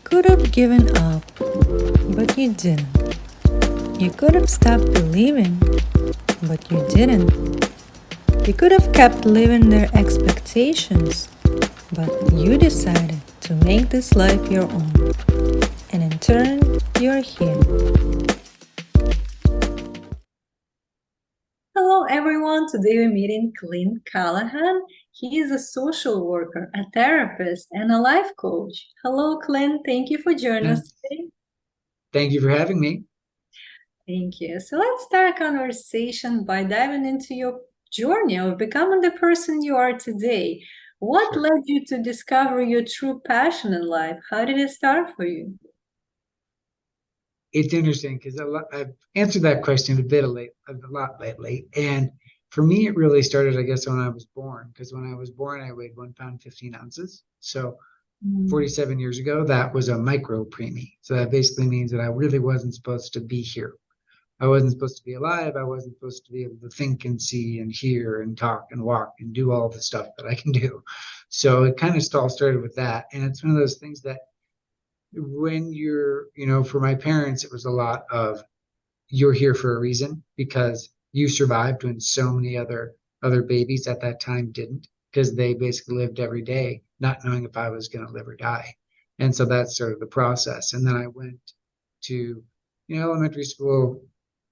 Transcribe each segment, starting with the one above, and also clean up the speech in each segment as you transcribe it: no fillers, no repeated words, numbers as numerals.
could have given up, but you didn't. You could have stopped believing, but you didn't. You could have kept living their expectations, but you decided to make this life your own. And in turn, you're here. Hello everyone, today we're meeting Clint Callahan. He is a social worker, a therapist, and a life coach. Hello Clint, thank you for joining us today. Thank you for having me. Thank you. So let's start a conversation by diving into your journey of becoming the person you are today. What Sure. led you to discover your true passion in life? How did it start for you? It's interesting because I've answered that question a lot lately. And for me, it really started, I guess, when I was born. Because when I was born, I weighed 1 pound, 15 ounces. So 47 years ago, that was a micro preemie. So that basically means that I really wasn't supposed to be here. I wasn't supposed to be alive. I wasn't supposed to be able to think and see and hear and talk and walk and do all the stuff that I can do. So it kind of all started with that. And it's one of those things that when for my parents, it was a lot of you're here for a reason because you survived when so many other babies at that time didn't, because they basically lived every day not knowing if I was going to live or die. And so that's sort of the process. And then I went to, elementary school,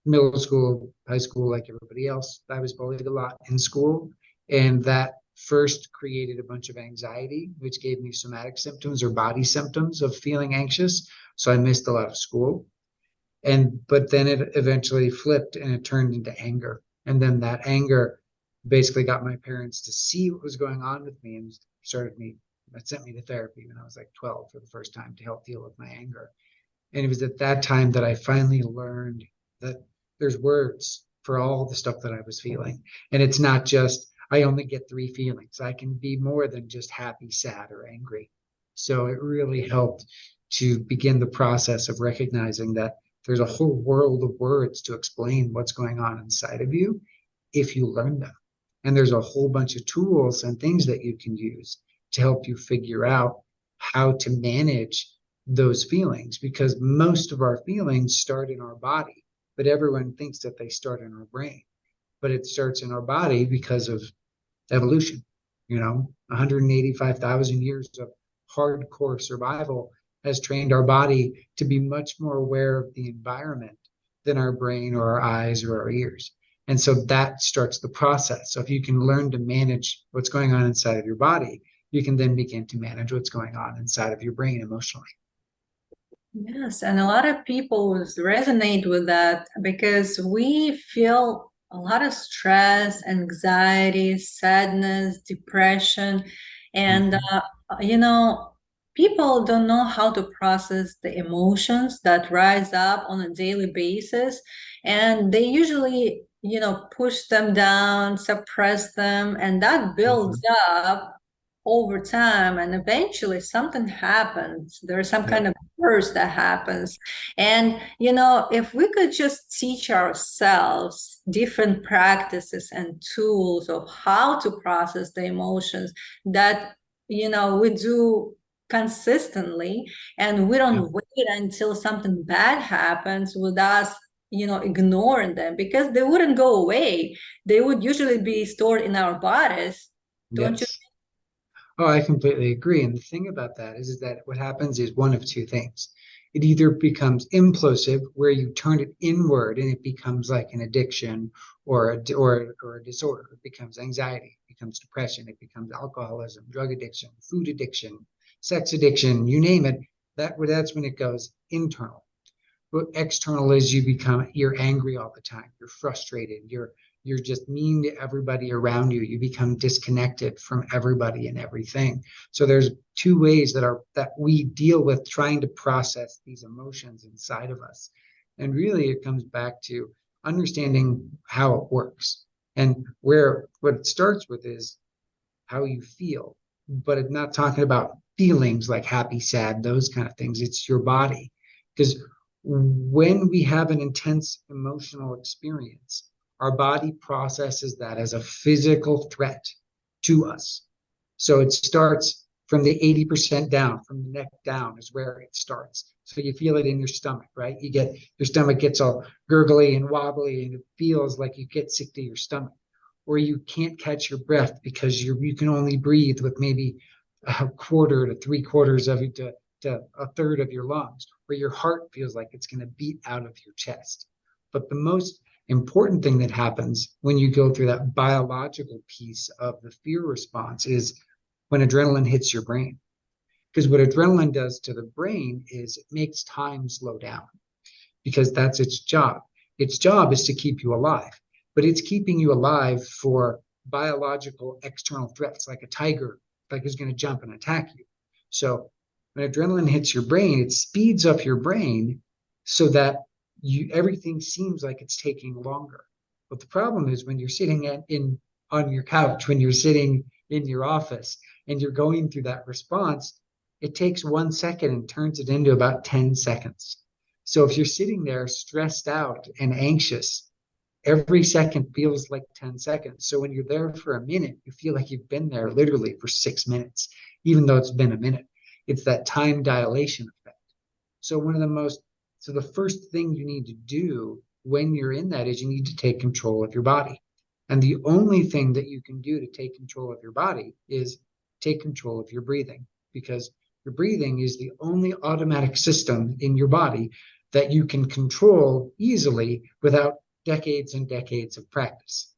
middle school, high school, like everybody else. I was bullied a lot in school, and that first created a bunch of anxiety, which gave me somatic symptoms or body symptoms of feeling anxious. So I missed a lot of school. But then it eventually flipped and it turned into anger. And then that anger basically got my parents to see what was going on with me and that sent me to therapy when I was like 12 for the first time to help deal with my anger. And it was at that time that I finally learned that there's words for all the stuff that I was feeling. And it's not just, I only get three feelings. I can be more than just happy, sad, or angry. So it really helped to begin the process of recognizing that there's a whole world of words to explain what's going on inside of you if you learn them. And there's a whole bunch of tools and things that you can use to help you figure out how to manage those feelings, because most of our feelings start in our body, but everyone thinks that they start in our brain. But it starts in our body because of evolution. 185,000 years of hardcore survival has trained our body to be much more aware of the environment than our brain or our eyes or our ears. And so that starts the process. So if you can learn to manage what's going on inside of your body, you can then begin to manage what's going on inside of your brain emotionally. Yes, and a lot of people resonate with that because we feel a lot of stress, anxiety, sadness, depression, and people don't know how to process the emotions that rise up on a daily basis, and they usually, push them down, suppress them, and that builds up over time, and eventually something happens. There's some kind of burst that happens. And if we could just teach ourselves different practices and tools of how to process the emotions that we do consistently, and we don't wait until something bad happens with us ignoring them, because they wouldn't go away. They would usually be stored in our bodies, don't you? Yes. Oh, I completely agree. And the thing about that is that what happens is one of two things. It either becomes implosive, where you turn it inward and it becomes like an addiction or a disorder. It becomes anxiety, it becomes depression, it becomes alcoholism, drug addiction, food addiction, sex addiction, you name it. That's when it goes internal. But external is you're angry all the time, you're frustrated, you're just mean to everybody around you, you become disconnected from everybody and everything. So there's two ways that we deal with trying to process these emotions inside of us. And really it comes back to understanding how it works. And what it starts with is how you feel, but it's not talking about feelings like happy, sad, those kind of things. It's your body. Because when we have an intense emotional experience, our body processes that as a physical threat to us. So it starts from the 80% down, from the neck down is where it starts. So you feel it in your stomach, right? Your stomach gets all gurgly and wobbly, and it feels like you get sick to your stomach, or you can't catch your breath because you can only breathe with maybe a quarter to three quarters of it to a third of your lungs, where your heart feels like it's going to beat out of your chest. But the most important thing that happens when you go through that biological piece of the fear response is when adrenaline hits your brain. Because what adrenaline does to the brain is it makes time slow down, because that's its job. Its job is to keep you alive, but it's keeping you alive for biological external threats, like a tiger, like is going to jump and attack you. So when adrenaline hits your brain, it speeds up your brain so that everything seems like it's taking longer. But the problem is when you're sitting on your couch, when you're sitting in your office and you're going through that response, it takes 1 second and turns it into about 10 seconds. So if you're sitting there stressed out and anxious, every second feels like 10 seconds. So when you're there for a minute, you feel like you've been there literally for 6 minutes, even though it's been a minute. It's that time dilation effect. So the first thing you need to do when you're in that is you need to take control of your body. And the only thing that you can do to take control of your body is take control of your breathing, because your breathing is the only automatic system in your body that you can control easily without decades and decades of practice.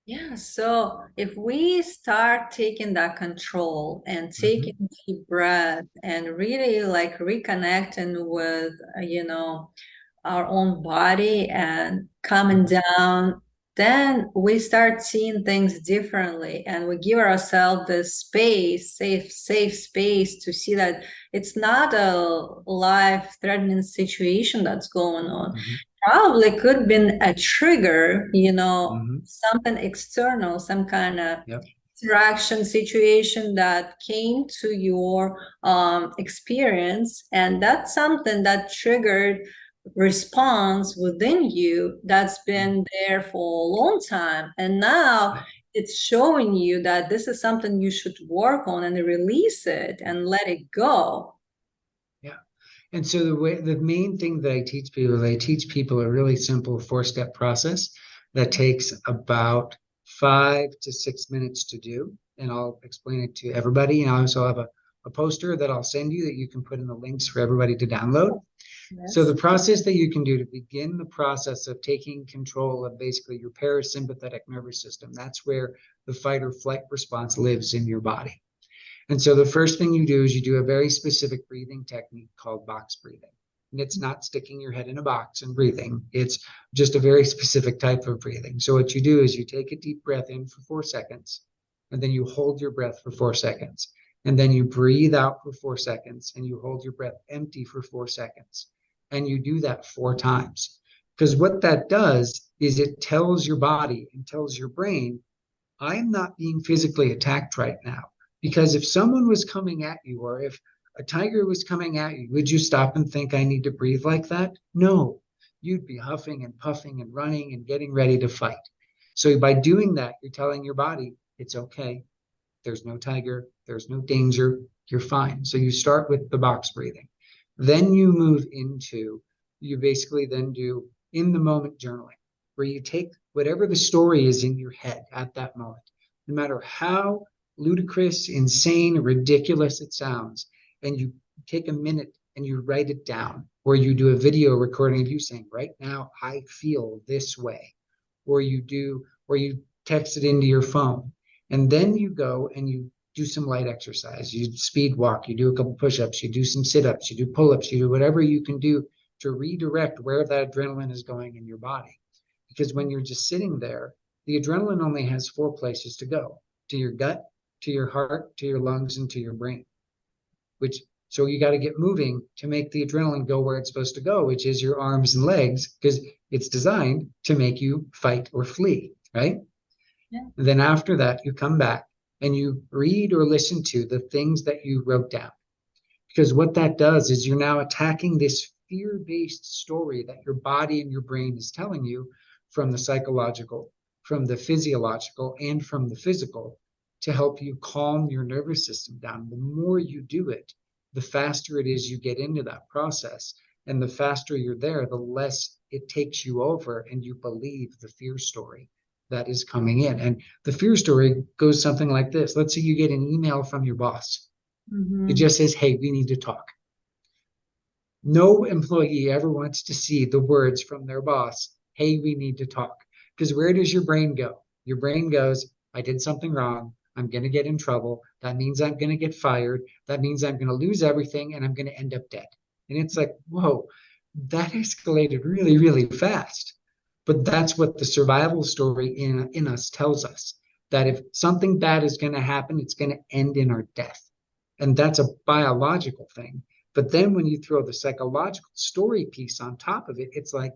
Yeah, so if we start taking that control and taking deep breath and really like reconnecting with, our own body and calming down, then we start seeing things differently, and we give ourselves this space, safe space to see that it's not a life-threatening situation that's going on. Probably could be a trigger, something external, some kind of interaction situation that came to your experience, and that's something that triggered response within you that's been there for a long time, and now it's showing you that this is something you should work on and release it and let it go. And so the main thing that I teach people a really simple 4-step process that takes about 5 to 6 minutes to do. And I'll explain it to everybody. And I also have a poster that I'll send you that you can put in the links for everybody to download. Yes. So the process that you can do to begin the process of taking control of basically your parasympathetic nervous system, that's where the fight or flight response lives in your body. And so the first thing you do is you do a very specific breathing technique called box breathing. And it's not sticking your head in a box and breathing. It's just a very specific type of breathing. So what you do is you take a deep breath in for 4 seconds, and then you hold your breath for 4 seconds. And then you breathe out for 4 seconds, and you hold your breath empty for 4 seconds. And you do that 4 times. Because what that does is it tells your body and tells your brain, I'm not being physically attacked right now. Because if someone was coming at you, or if a tiger was coming at you, would you stop and think, I need to breathe like that? No, you'd be huffing and puffing and running and getting ready to fight. So by doing that, you're telling your body, it's okay. There's no tiger, there's no danger, you're fine. So you start with the box breathing. Then you move into, you basically then do in the moment journaling, where you take whatever the story is in your head at that moment, no matter how ludicrous, insane, ridiculous it sounds, and you take a minute and you write it down, or you do a video recording of you saying, right now I feel this way, or you text it into your phone, and then you go and you do some light exercise, you speed walk, you do a couple push-ups, you do some sit-ups, you do pull-ups, you do whatever you can do to redirect where that adrenaline is going in your body. Because when you're just sitting there, the adrenaline only has 4 places to go: to your gut, to your heart, to your lungs, and to your brain. So you got to get moving to make the adrenaline go where it's supposed to go, which is your arms and legs, because it's designed to make you fight or flee, right? Yeah. And then after that, you come back and you read or listen to the things that you wrote down. Because what that does is you're now attacking this fear-based story that your body and your brain is telling you, from the psychological, from the physiological, and from the physical. to help you calm your nervous system down. The more you do it, the faster it is you get into that process. And the faster you're there, the less it takes you over and you believe the fear story that is coming in. And the fear story goes something like this. Let's say you get an email from your boss. It just says, hey, we need to talk. No employee ever wants to see the words from their boss, hey, we need to talk. Because where does your brain go? Your brain goes, I did something wrong. I'm going to get in trouble. That means I'm going to get fired. That means I'm going to lose everything and I'm going to end up dead. And it's like, whoa, that escalated really, really fast. But that's what the survival story in us tells us, that if something bad is going to happen, it's going to end in our death. And that's a biological thing. But then when you throw the psychological story piece on top of it, it's like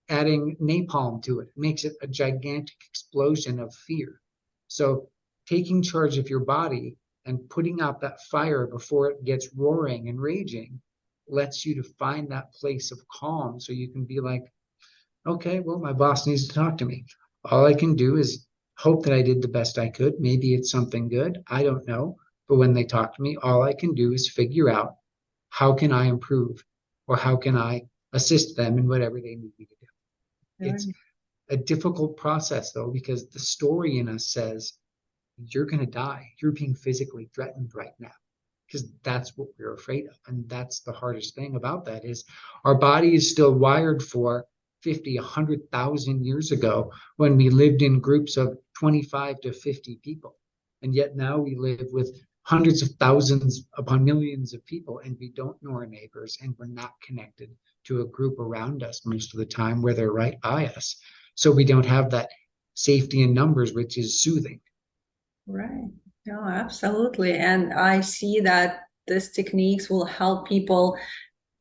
adding napalm to it. It makes it a gigantic explosion of fear. So taking charge of your body and putting out that fire before it gets roaring and raging lets you to find that place of calm, so you can be like, okay, well, my boss needs to talk to me. All I can do is hope that I did the best I could. Maybe it's something good. I don't know. But when they talk to me, all I can do is figure out, how can I improve, or how can I assist them in whatever they need me to do. It's a difficult process, though, because the story in us says, you're going to die. You're being physically threatened right now, because that's what we're afraid of. And that's the hardest thing about that, is our body is still wired for 50, 100,000 years ago, when we lived in groups of 25 to 50 people. And yet now we live with hundreds of thousands upon millions of people, and we don't know our neighbors, and we're not connected to a group around us most of the time where they're right by us. So we don't have that safety in numbers, which is soothing. Right. No, absolutely. And I see that these techniques will help people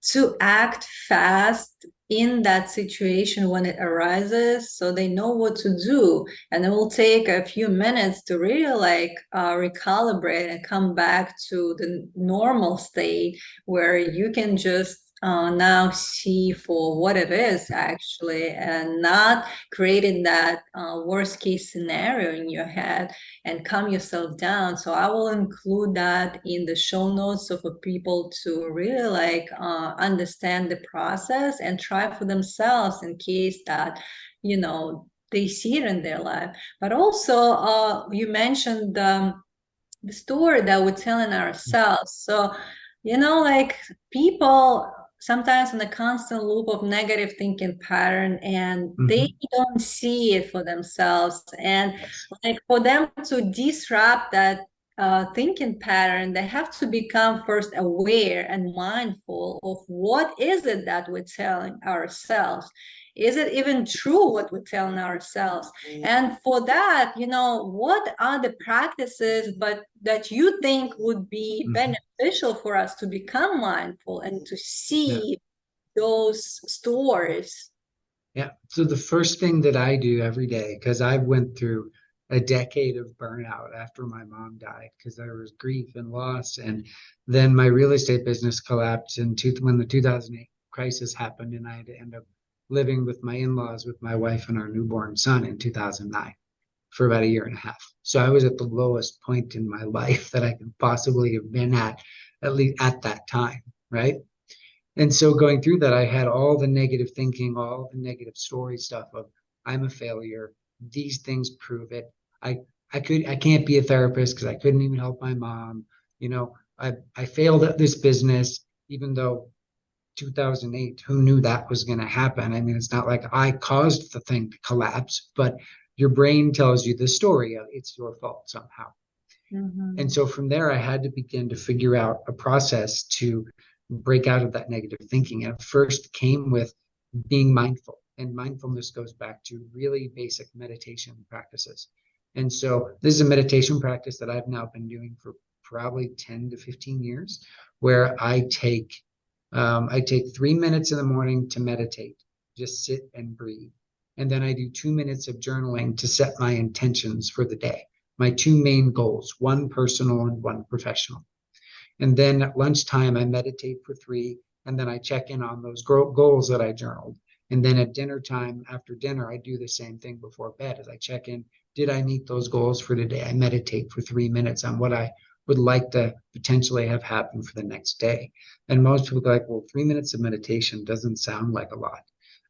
to act fast in that situation when it arises, so they know what to do. And it will take a few minutes to really like recalibrate and come back to the normal state, where you can just now see for what it is actually, and not creating that worst case scenario in your head, and calm yourself down. So I will include that in the show notes, so for people to really like understand the process and try for themselves, in case that, you know, they see it in their life. But also you mentioned the story that we're telling ourselves. So, you know, like people sometimes in a constant loop of negative thinking pattern, and they don't see it for themselves. And like for them to disrupt that thinking pattern, they have to become first aware and mindful of what is it that we're telling ourselves. Is it even true what we're telling ourselves? And for that, you know, what are the practices but that you think would be beneficial for us to become mindful and to see those stories? Yeah. So the first thing that I do every day, because I went through a decade of burnout after my mom died, because there was grief and loss. And then my real estate business collapsed when the 2008 crisis happened, and I had to end up living with my in-laws, with my wife and our newborn son in 2009 for about a year and a half. So I was at the lowest point in my life that I could possibly have been at least at that time, right? And so going through that, I had all the negative thinking, all the negative story stuff of, I'm a failure. These things prove it. I can't be a therapist because I couldn't even help my mom. You know, I failed at this business, even though 2008, who knew that was going to happen? I mean, it's not like I caused the thing to collapse, but your brain tells you the story of it's your fault somehow. And so from there, I had to begin to figure out a process to break out of that negative thinking. And it first came with being mindful. And mindfulness goes back to really basic meditation practices. And so this is a meditation practice that I've now been doing for probably 10 to 15 years, where I take 3 minutes in the morning to meditate, just sit and breathe. And then I do 2 minutes of journaling to set my intentions for the day, my two main goals, one personal and one professional. And then at lunchtime, I meditate for 3, and then I check in on those goals that I journaled. And then at dinner time, after dinner, I do the same thing before bed, as I check in Did I meet those goals for today? I meditate for 3 minutes on what I would like to potentially have happen for the next day. And most people go like, well, 3 minutes of meditation doesn't sound like a lot.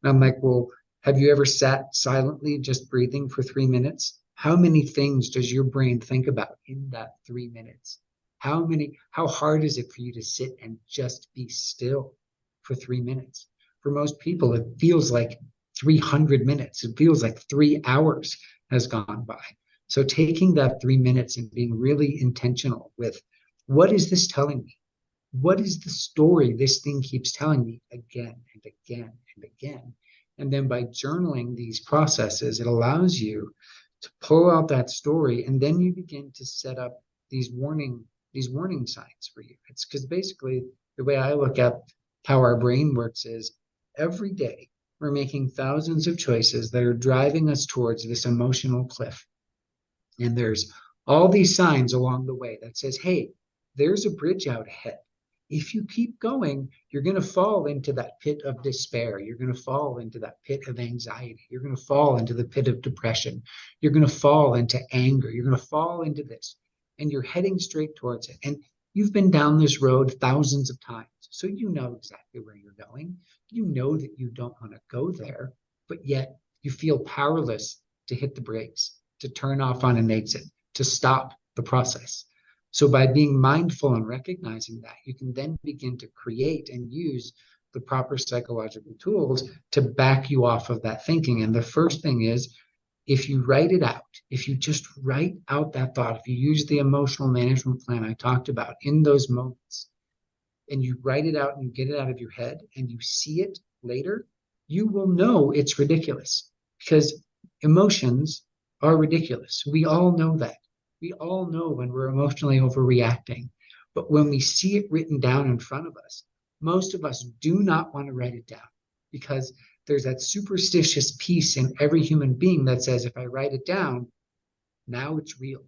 And I'm like, well, have you ever sat silently just breathing for 3 minutes? How many things does your brain think about in that 3 minutes? How hard is it for you to sit and just be still for 3 minutes? For most people, it feels like 300 minutes. It feels like 3 hours has gone by. So taking that 3 minutes and being really intentional with, what is this telling me? What is the story this thing keeps telling me again and again and again? And then by journaling these processes, it allows you to pull out that story, and then you begin to set up these warning signs for you. It's because basically the way I look at how our brain works is every day we're making thousands of choices that are driving us towards this emotional cliff. And there's all these signs along the way that says, hey, there's a bridge out ahead. If you keep going, you're going to fall into that pit of despair. You're going to fall into that pit of anxiety. You're going to fall into the pit of depression. You're going to fall into anger. You're going to fall into this. And you're heading straight towards it. And you've been down this road thousands of times. So you know exactly where you're going. You know that you don't want to go there, but yet you feel powerless to hit the brakes, to turn off on an exit, to stop the process. So by being mindful and recognizing that, you can then begin to create and use the proper psychological tools to back you off of that thinking. And the first thing is, if you write it out, if you just write out that thought, if you use the emotional management plan I talked about in those moments, and you write it out and you get it out of your head and you see it later, you will know it's ridiculous, because emotions are ridiculous. We all know that. We all know when we're emotionally overreacting. But when we see it written down in front of us, most of us do not want to write it down, because there's that superstitious piece in every human being that says, if I write it down, now it's real.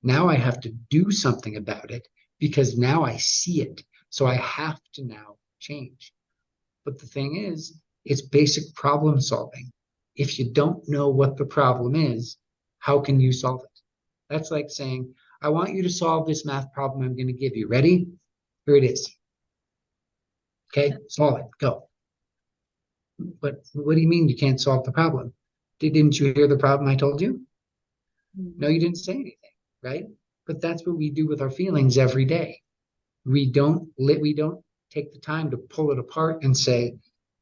Now I have to do something about it, because now I see it. So I have to now change. But the thing is, it's basic problem solving. If you don't know what the problem is, how can you solve it? That's like saying, I want you to solve this math problem I'm going to give you. Ready? Here it is. Okay, solve it. Go. But what do you mean you can't solve the problem? Didn't you hear the problem I told you? No, you didn't say anything, right? But that's what we do with our feelings every day. We don't take the time to pull it apart and say,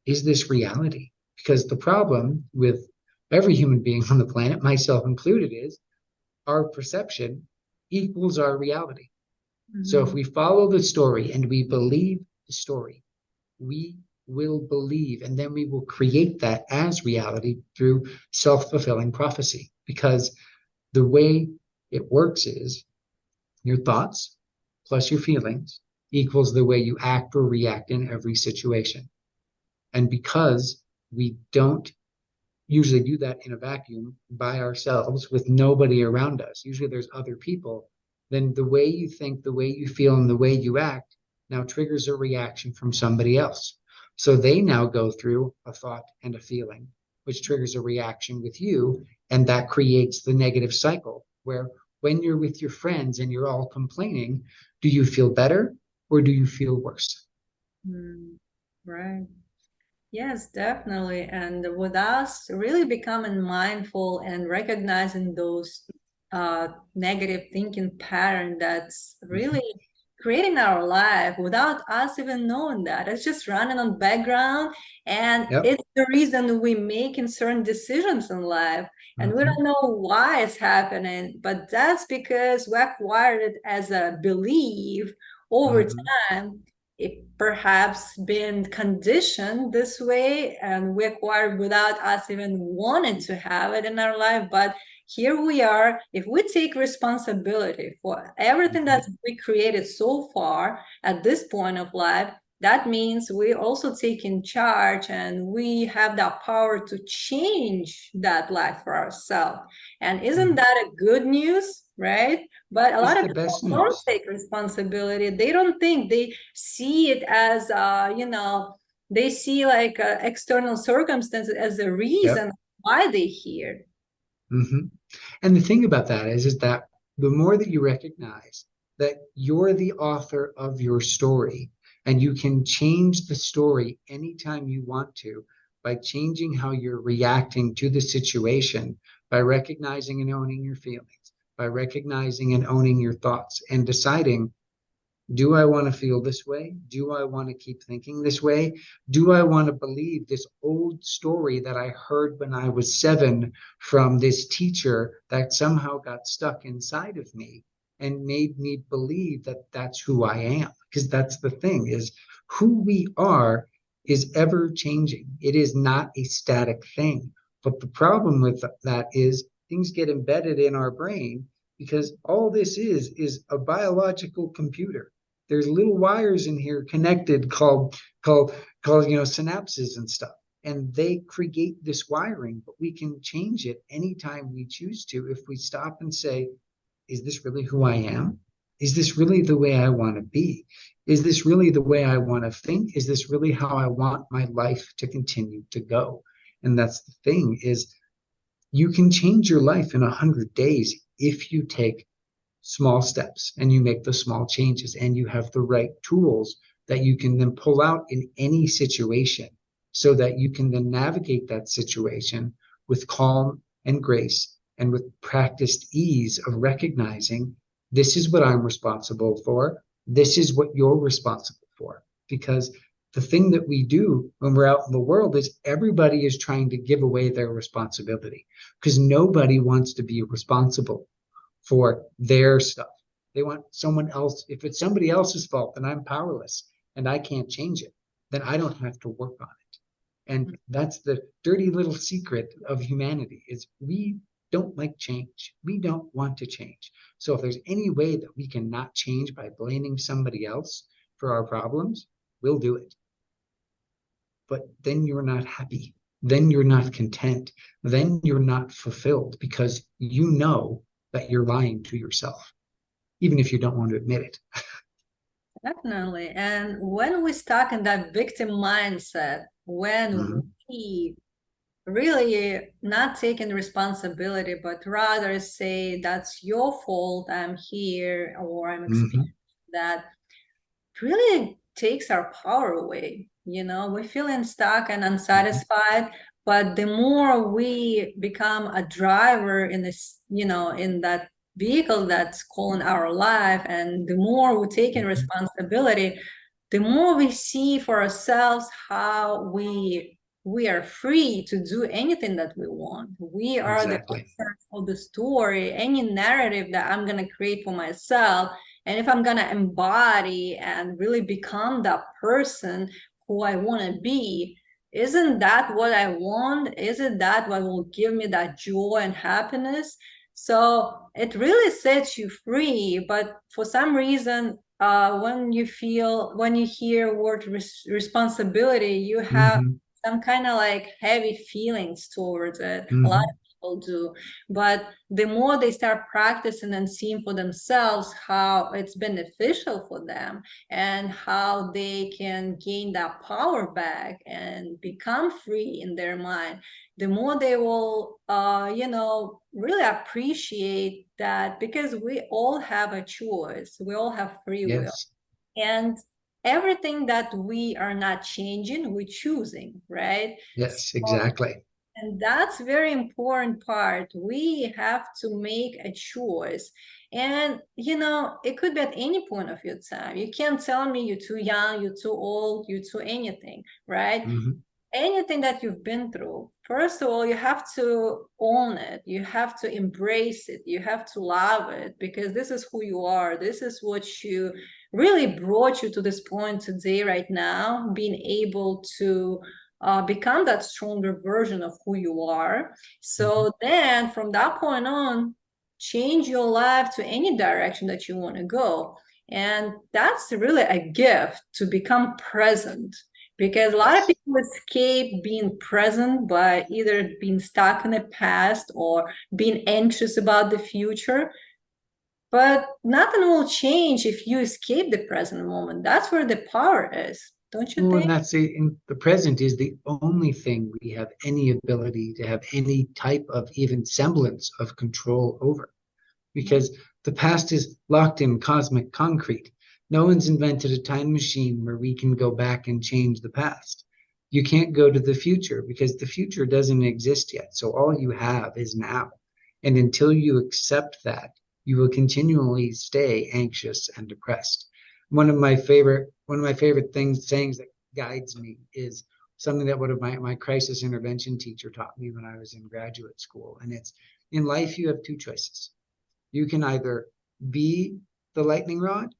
is this reality? Because the problem with every human being on the planet, myself included, is our perception equals our reality. Mm-hmm. So if we follow the story and we believe the story, we will believe, and then we will create that as reality through self-fulfilling prophecy. Because the way it works is your thoughts plus your feelings equals the way you act or react in every situation. And because we don't usually do that in a vacuum by ourselves with nobody around us, usually there's other people, then the way you think, the way you feel, and the way you act now triggers a reaction from somebody else. So they now go through a thought and a feeling, which triggers a reaction with you, and that creates the negative cycle where when you're with your friends and you're all complaining, do you feel better or do you feel worse? Right. Yes, definitely. And with us really becoming mindful and recognizing those negative thinking pattern that's really creating our life without us even knowing that. It's just running on background, and it's the reason we making certain decisions in life. And we don't know why it's happening, but that's because we acquired it as a belief over time. It perhaps been conditioned this way, and we acquired without us even wanting to have it in our life. But here we are. If we take responsibility for everything that we created so far at this point of life, that means we also take in charge, and we have that power to change that life for ourselves. And isn't that a good news, right? But a lot of people don't take responsibility. They don't think, they see it as, they see like external circumstances as a reason why they're here. And the thing about that is that the more that you recognize that you're the author of your story and you can change the story anytime you want to by changing how you're reacting to the situation, by recognizing and owning your feelings, by recognizing and owning your thoughts and deciding, do I want to feel this way? Do I want to keep thinking this way? Do I want to believe this old story that I heard when I was 7 from this teacher that somehow got stuck inside of me and made me believe that that's who I am? Because that's the thing, is who we are is ever changing. It is not a static thing. But the problem with that is things get embedded in our brain because all this is a biological computer. There's little wires in here connected called synapses and stuff, and they create this wiring, but we can change it anytime we choose to if we stop and say, is this really who I am? Is this really the way I want to be? Is this really the way I want to think? Is this really how I want my life to continue to go? And that's the thing, is you can change your life in 100 days if you take small steps and you make the small changes and you have the right tools that you can then pull out in any situation so that you can then navigate that situation with calm and grace and with practiced ease of recognizing, this is what I'm responsible for. This is what you're responsible for. Because the thing that we do when we're out in the world is everybody is trying to give away their responsibility because nobody wants to be responsible for their stuff. They want someone else. If it's somebody else's fault, then I'm powerless and I can't change it. Then I don't have to work on it. And that's the dirty little secret of humanity, is we don't like change. We don't want to change. So if there's any way that we can not change by blaming somebody else for our problems, we'll do it. But then you're not happy. Then you're not content. Then you're not fulfilled because you know that you're lying to yourself, even if you don't want to admit it. Definitely. And when we stuck in that victim mindset, when Mm-hmm. we really not taking responsibility, but rather say, that's your fault, I'm here, or I'm Mm-hmm. experiencing that, really takes our power away. We're feeling stuck and Mm-hmm. unsatisfied, but the more we become a driver in this, in that vehicle that's calling our life, and the more we take in Mm-hmm. responsibility, the more we see for ourselves how we are free to do anything that we want. We are the Exactly. authors of the story, any narrative that I'm going to create for myself. And if I'm going to embody and really become that person who I want to be, isn't that what I want? Isn't that what will give me that joy and happiness? So it really sets you free. But for some reason, when you hear word responsibility, you have Mm-hmm. some kind of like heavy feelings towards it. A lot Mm-hmm. of people do. But the more they start practicing and seeing for themselves how it's beneficial for them and how they can gain that power back and become free in their mind, the more they will really appreciate that, because we all have a choice, we all have free will, Yes. and everything that we are not changing, we're choosing, right? Yes, So, exactly. and that's very important part. We have to make a choice. And, it could be at any point of your time. You can't tell me you're too young, you're too old, you're too anything, right? Mm-hmm. Anything that you've been through, first of all, you have to own it. You have to embrace it. You have to love it, because this is who you are. This is what you really brought you to this point today, right now, being able to become that stronger version of who you are. Mm-hmm. So then from that point on, change your life to any direction that you want to go. And that's really a gift, to become present, because a lot of Yes. people escape being present by either being stuck in the past or being anxious about the future. But nothing will change if you escape the present moment. That's where the power is. don't you Well, and think? that's in the present is the only thing we have any ability to have any type of even semblance of control over, because the past is locked in cosmic concrete. No one's invented a time machine where we can go back and change the past. You can't go to the future because the future doesn't exist yet. So all you have is now. And until you accept that, you will continually stay anxious and depressed. One of my favorite sayings that guides me is something that one of my crisis intervention teacher taught me when I was in graduate school. And it's, in life, you have two choices. You can either be the lightning rod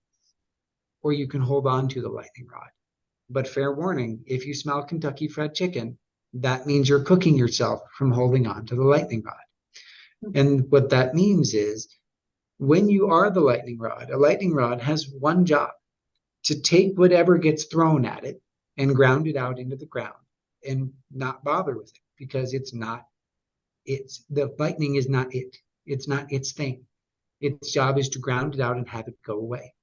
or you can hold on to the lightning rod. But fair warning, if you smell Kentucky Fried Chicken, that means you're cooking yourself from holding on to the lightning rod. And what that means is when you are the lightning rod, a lightning rod has one job: to take whatever gets thrown at it and ground it out into the ground and not bother with it, because the lightning is not it. It's not its thing. Its job is to ground it out and have it go away.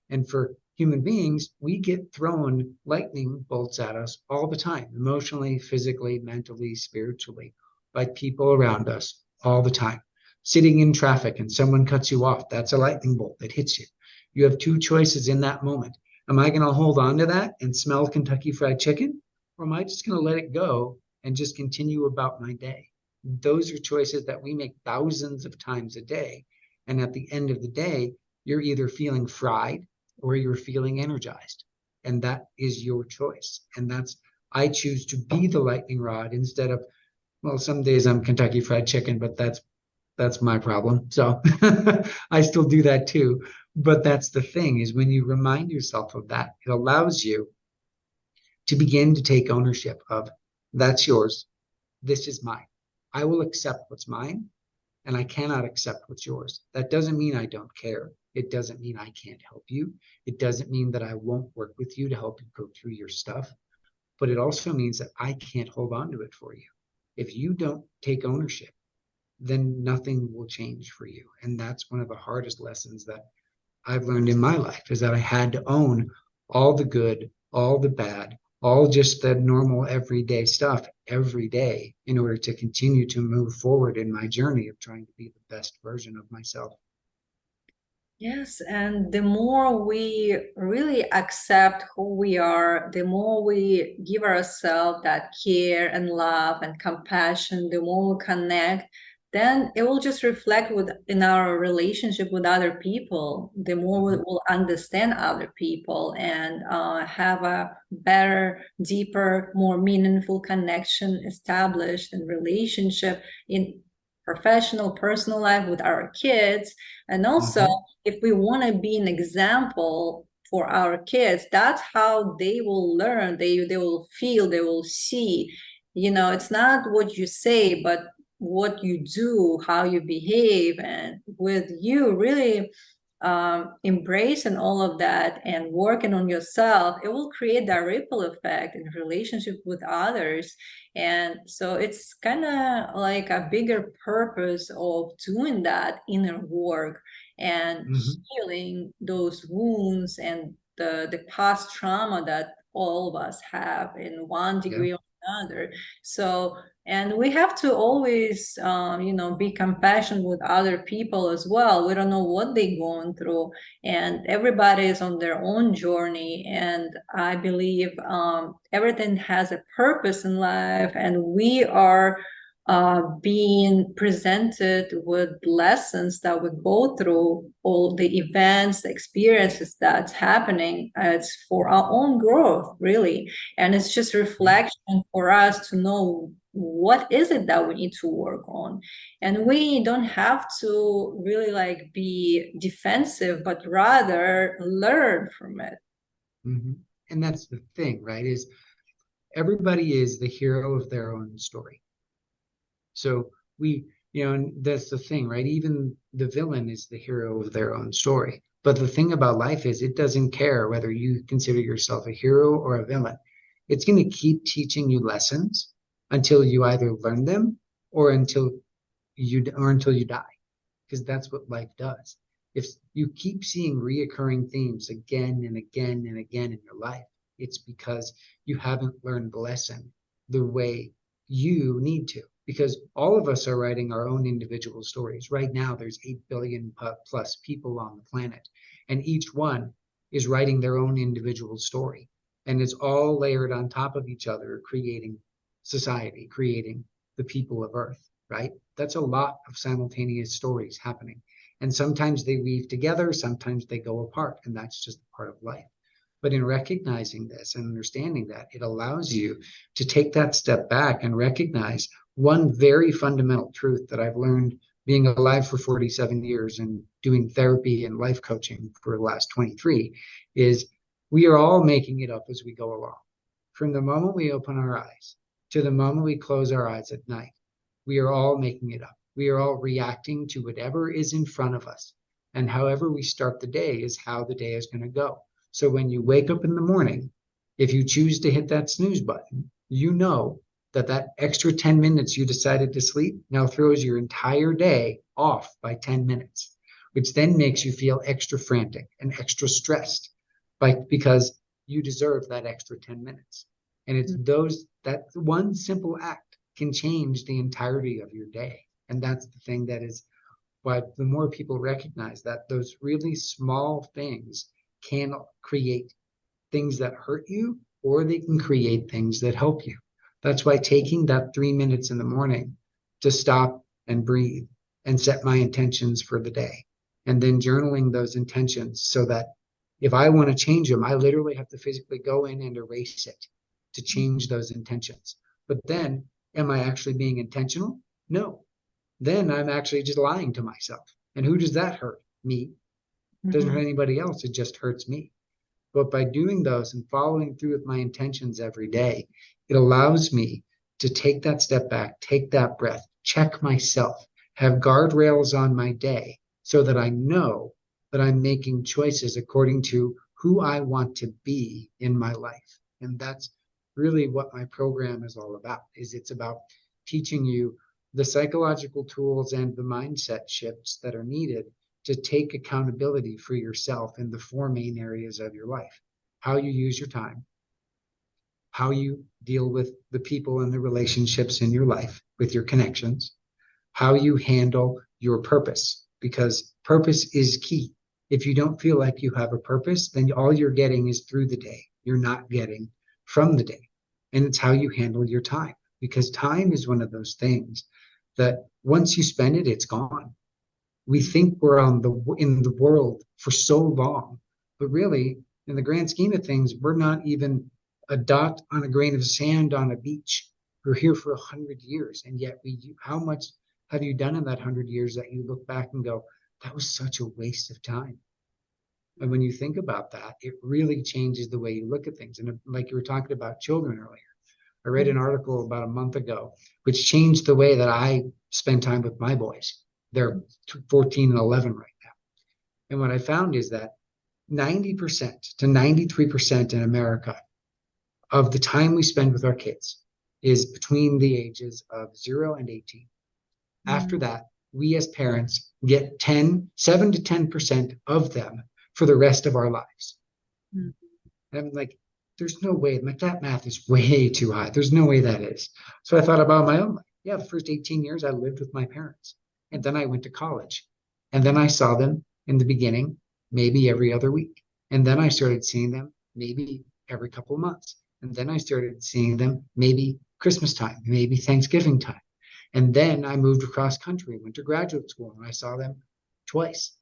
And for human beings, we get thrown lightning bolts at us all the time, emotionally, physically, mentally, spiritually, by people around us all the time. Sitting in traffic and someone cuts you off, that's a lightning bolt that hits you. You have two choices in that moment. Am I going to hold on to that and smell Kentucky Fried Chicken? Or am I just going to let it go and just continue about my day? Those are choices that we make thousands of times a day. And at the end of the day, you're either feeling fried or you're feeling energized. And that is your choice. And I choose to be the lightning rod instead of, well, some days I'm Kentucky Fried Chicken, but that's my problem. So I still do that too. But that's the thing, is when you remind yourself of that, it allows you to begin to take ownership of, that's yours. This is mine. I will accept what's mine, and I cannot accept what's yours. That doesn't mean I don't care. It doesn't mean I can't help you. It doesn't mean that I won't work with you to help you go through your stuff. But it also means that I can't hold on to it for you. If you don't take ownership, then nothing will change for you. And that's one of the hardest lessons that I've learned in my life, is that I had to own all the good, all the bad, all just the normal everyday stuff every day in order to continue to move forward in my journey of trying to be the best version of myself. Yes, and the more we really accept who we are, the more we give ourselves that care and love and compassion, the more we connect, then it will just reflect in our relationship with other people. The more we will understand other people and have a better, deeper, more meaningful connection established and relationship in professional, personal life with our kids. And also, Mm-hmm. if we want to be an example for our kids, that's how they will learn. They will feel, they will see. It's not what you say, but what you do, how you behave. And with you really embracing all of that and working on yourself, it will create that ripple effect in relationship with others. And so it's kind of like a bigger purpose of doing that inner work and Mm-hmm. healing those wounds and the past trauma that all of us have in one Yeah. degree or another. So, and we have to always be compassionate with other people as well. We don't know what they're going through, and everybody is on their own journey. And I believe everything has a purpose in life, and we are being presented with lessons that we go through, all the events, the experiences that's happening. It's for our own growth, really. And it's just reflection for us to know what is it that we need to work on. And we don't have to really like be defensive, but rather learn from it. Mm-hmm. And that's the thing, right? Is everybody is the hero of their own story. So and that's the thing, right? Even the villain is the hero of their own story. But the thing about life is it doesn't care whether you consider yourself a hero or a villain. It's going to keep teaching you lessons until you either learn them or until you die, because that's what life does. If you keep seeing reoccurring themes again and again and again in your life, It's because you haven't learned the lesson the way you need to. Because all of us are writing our own individual stories. Right now, there's 8 billion plus people on the planet, and each one is writing their own individual story. And it's all layered on top of each other, creating society, creating the people of Earth, right? That's a lot of simultaneous stories happening. And sometimes they weave together, sometimes they go apart, and that's just part of life. But in recognizing this and understanding that, it allows you to take that step back and recognize one very fundamental truth that I've learned being alive for 47 years and doing therapy and life coaching for the last 23 is we are all making it up as we go along. From the moment we open our eyes to the moment we close our eyes at night, we are all making it up. We are all reacting to whatever is in front of us. And however we start the day is how the day is going to go. So when you wake up in the morning, if you choose to hit that snooze button, you know that that extra 10 minutes you decided to sleep now throws your entire day off by 10 minutes, which then makes you feel extra frantic and extra stressed because you deserve that extra 10 minutes. And it's that one simple act can change the entirety of your day. And that's the thing that is why the more people recognize that those really small things can create things that hurt you, or they can create things that help you. That's why taking that 3 minutes in the morning to stop and breathe and set my intentions for the day, and then journaling those intentions so that if I want to change them, I literally have to physically go in and erase it to change those intentions. But then, am I actually being intentional? No. Then I'm actually just lying to myself. And who does that hurt? Me. It doesn't hurt anybody else. It just hurts me. But by doing those and following through with my intentions every day, it allows me to take that step back, take that breath, check myself, have guardrails on my day so that I know that I'm making choices according to who I want to be in my life. And that's really what my program is all about. It's about teaching you the psychological tools and the mindset shifts that are needed to take accountability for yourself in the 4 main areas of your life: how you use your time, how you deal with the people and the relationships in your life with your connections, how you handle your purpose, because purpose is key. If you don't feel like you have a purpose, then all you're getting is through the day. You're not getting from the day. And it's how you handle your time, because time is one of those things that once you spend it, it's gone. We think we're in the world for so long, but really, in the grand scheme of things, we're not even a dot on a grain of sand on a beach. We're here for 100 years, and yet how much have you done in that 100 years that you look back and go, that was such a waste of time? And when you think about that, it really changes the way you look at things. And like you were talking about children earlier, I read an article about a month ago, which changed the way that I spend time with my boys. They're 14 and 11 right now. And what I found is that 90% to 93% in America of the time we spend with our kids is between the ages of 0 and 18. After that, we as parents get 7 to 10% of them for the rest of our lives. And I'm like, there's no way, like that math is way too high. There's no way that is. So I thought about my own life. Yeah, the first 18 years I lived with my parents. And then I went to college. And then I saw them in the beginning, maybe every other week. And then I started seeing them maybe every couple of months. And then I started seeing them maybe Christmas time, maybe Thanksgiving time. And then I moved across country, went to graduate school, and I saw them twice.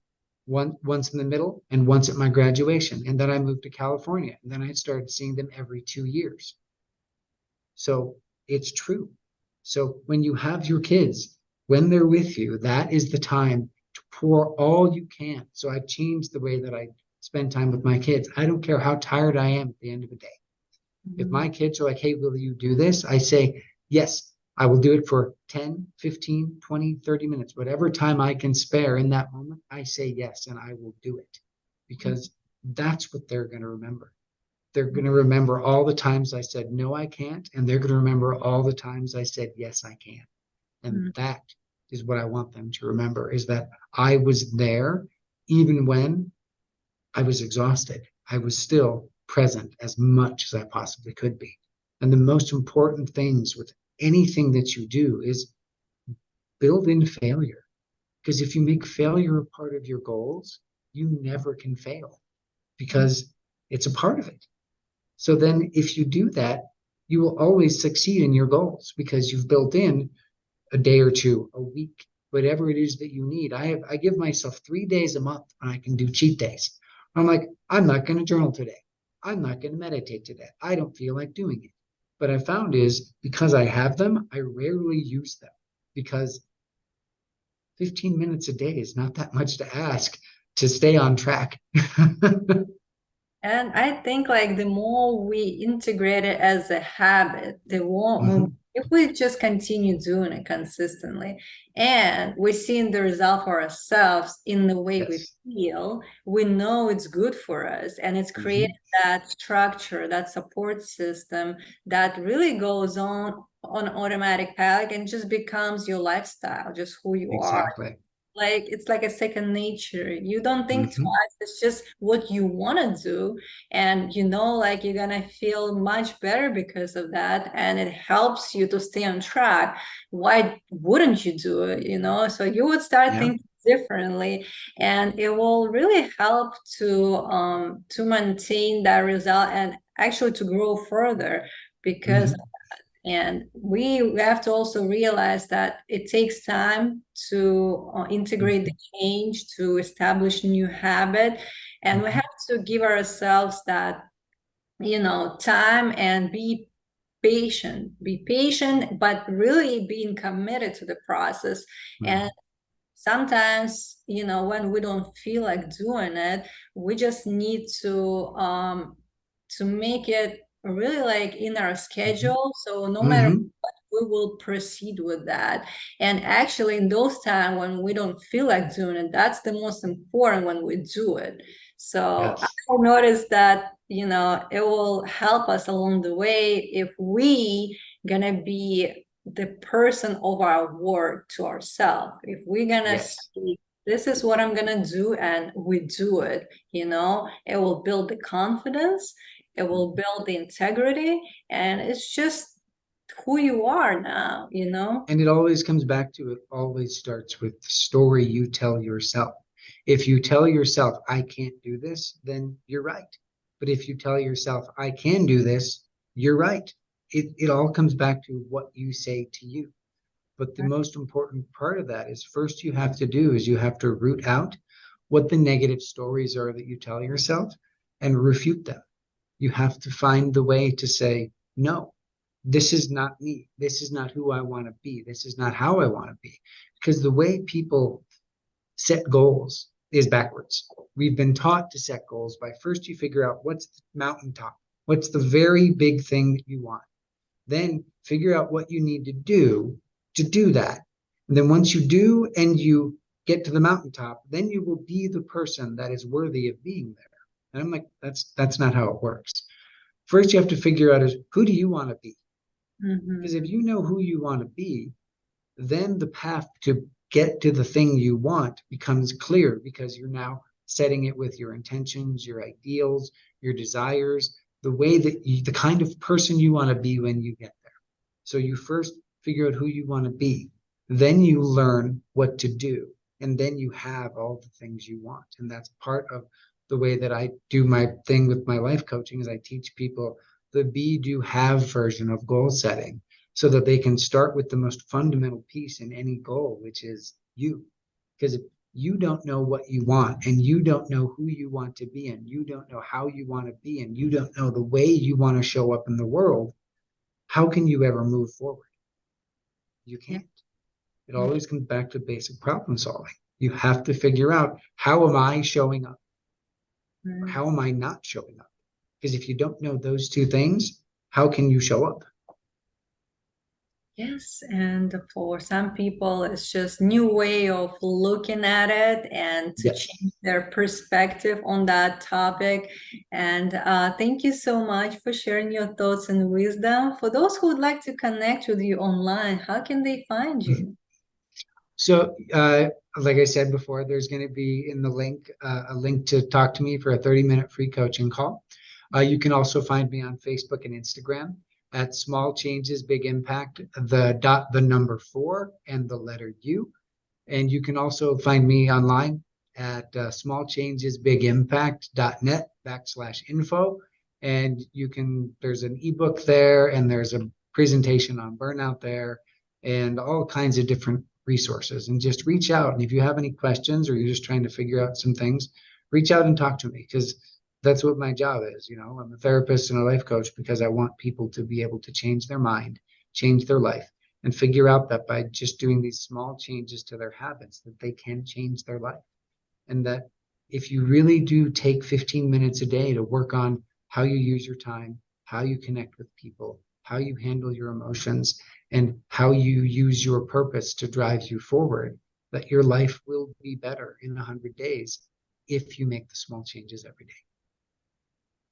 Once in the middle and once at my graduation. And then I moved to California. And then I started seeing them every 2 years. So it's true. So when you have your kids, when they're with you, that is the time to pour all you can. So I've changed the way that I spend time with my kids. I don't care how tired I am at the end of the day. If my kids are like, hey, will you do this? I say, yes, I will do it for 10, 15, 20, 30 minutes, whatever time I can spare in that moment. I say yes, and I will do it because that's what they're going to remember. They're going to remember all the times I said, no, I can't. And they're going to remember all the times I said, yes, I can. And that is what I want them to remember, is that I was there even when I was exhausted. I was still present as much as I possibly could be. And the most important things with anything that you do is build in failure. Because if you make failure a part of your goals, you never can fail because it's a part of it. So then if you do that, you will always succeed in your goals because you've built in a day or two, a week, whatever it is that you need. I give myself 3 days a month when I can do cheat days. I'm like, I'm not going to journal today. I'm not going to meditate today. I don't feel like doing it. But I found is because I have them, I rarely use them because 15 minutes a day is not that much to ask to stay on track. And I think like the more we integrate it as a habit, the more Mhm. if we just continue doing it consistently and we're seeing the result for ourselves in the way we Yes. feel, we know it's good for us and it's creating Mhm. that structure, that support system that really goes on automatic pilot and just becomes your lifestyle, just who you are. Exactly. Like it's like a second nature. You don't think Mhm. twice. It's just what you want to do. And you know, like you're gonna feel much better because of that. And it helps you to stay on track. Why wouldn't you do it? You know, so you would start Yeah. thinking differently and it will really help to maintain that result and actually to grow further because Mhm. and we have to also realize that it takes time to integrate the Mhm. change, to establish new habit. And we have Mhm. to give ourselves that, time and be patient, but really being committed to the process. And Mhm. sometimes, when we don't feel like doing it, we just need to make it really like in our Mhm. schedule. So no matter Mhm. what, we will proceed with that. And actually, in those times when we don't feel like doing it, that's the most important when we do it. So I Yes. noticed that, it will help us along the way if we gonna be the person of our word to ourselves. If we're gonna Yes. say, this is what I'm gonna do, and we do it, it will build the confidence, it will Mhm. build the integrity, and it's just who you are now. And it always comes back to it always starts with the story you tell yourself. If you tell yourself, I can't do this, then you're right. But if you tell yourself, I can do this, you're right. It all comes back to what you say to you. But the most important part of that is first you have to do is you have to root out what the negative stories are that you tell yourself and refute them. You have to find the way to say, no, this is not me. This is not who I want to be. This is not how I want to be. Because the way people set goals is backwards. We've been taught to set goals by first you figure out what's the mountaintop, what's the very big thing that you want. Then figure out what you need to do that. And then once you do and you get to the mountaintop, then you will be the person that is worthy of being there. And I'm like, that's not how it works. First, you have to figure out is who do you want to be? Because Mhm. if you know who you want to be, then the path to get to the thing you want becomes clear because you're now setting it with your intentions, your ideals, your desires, the way that the kind of person you want to be when you get there. So you first figure out who you want to be, then you learn what to do, and then you have all the things you want. And that's part of the way that I do my thing with my life coaching is I teach people the be, do, have version of goal setting so that they can start with the most fundamental piece in any goal, which is you. Because if you don't know what you want and you don't know who you want to be and you don't know how you want to be and you don't know the way you want to show up in the world, how can you ever move forward? You Yeah. can't. It always comes back to basic problem solving. You have to figure out how am I showing up or Mhm. how am I not showing up? Because if you don't know those two things, how can you show up? Yes, and for some people, it's just new way of looking at it and to Yes. change their perspective on that topic. And thank you so much for sharing your thoughts and wisdom. For those who would like to connect with you online, how can they find Mhm. you? So, like I said before, there's going to be in the link a link to talk to me for a 30-minute free coaching call. You can also find me on Facebook and Instagram at Small Changes Big Impact, the number 4 and the letter U. And you can also find me online at smallchangesbigimpact.net/info. And there's an ebook there, and there's a presentation on burnout there, and all kinds of different resources. And just reach out. And if you have any questions, or you're just trying to figure out some things, reach out and talk to me, because that's what my job is. I'm a therapist and a life coach because I want people to be able to change their mind, change their life, and figure out that by just doing these small changes to their habits, that they can change their life. And that if you really do take 15 minutes a day to work on how you use your time, how you connect with people, how you handle your emotions, and how you use your purpose to drive you forward, that your life will be better in 100 days if you make the small changes every day.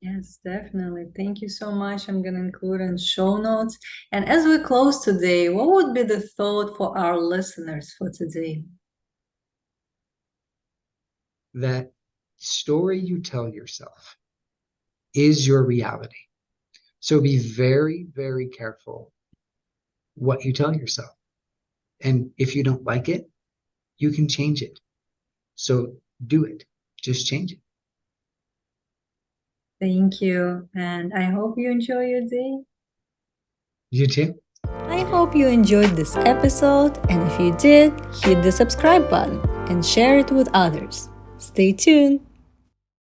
Yes, definitely. Thank you so much. I'm going to include in show notes. And as we close today, what would be the thought for our listeners for today? That story you tell yourself is your reality. So be very, very careful what you tell yourself. And if you don't like it, you can change it. So do it. Just change it. Thank you. And I hope you enjoy your day. You too. I hope you enjoyed this episode. And if you did, hit the subscribe button and share it with others. Stay tuned.